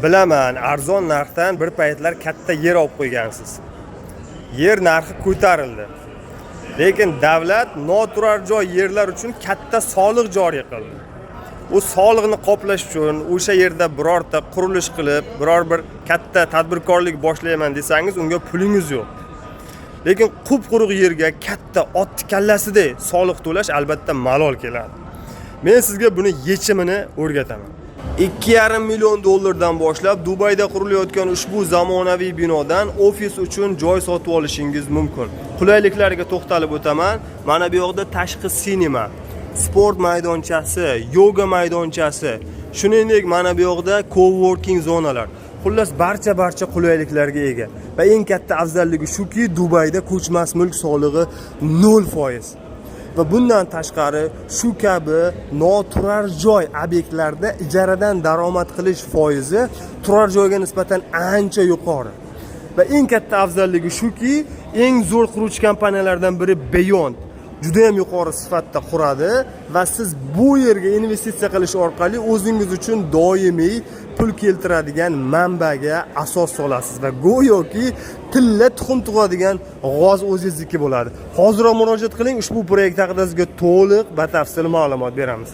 Bilaman, arzon narxdan bir paytlar katta yer olib qo'ygansiz. Yer narxi ko'tarildi. Lekin davlat noturar joy yerlar uchun katta soliq joriy qildi. U soliqni qoplash uchun o'sha yerda birorta qurilish qilib, biror bir katta tadbirkorlik boshlayman desangiz, unga pulingiz yo'q. Lekin qup-quruq yerga katta ot kallasidek soliq to'lash albatta malol keladi. Men sizga buni yechimini o'rgataman. 2,5 million dollardan boshlab Dubayda qurilayotgan ushbu zamonaviy binodan ofis uchun joy sotib olishingiz mumkin. Qulayliklarga to'xtalib o'taman. Mana bu yoqda tashqi sinema, sport maydonchasi, yoga maydonchasi, shuningdek mana bu yoqda coworking zonalar. Xullas barcha qulayliklarga ega. Va eng katta afzalligi shuki, Dubayda ko'chmas mulk solig'i 0%. Va bundan tashqari shu kabi noturar joy obyektlarda ijaradan daromad qilish foizi turar joyga nisbatan ancha yuqori. Va eng katta afzalligi shuki, eng zo'r quruvchi kompaniyalardan biri Beyond juda ham yuqori sifatda quradi va siz bu yerga investitsiya qilish orqali o'zingiz uchun doimiy pul keltiradigan manbaga asos solasiz va go'yoki tilla tuxum tug'adigan g'oz o'zingizniki bo'ladi. Hozirroq murojaat qiling, ushbu proyekt haqida sizga to'liq batafsil ma'lumot beramiz.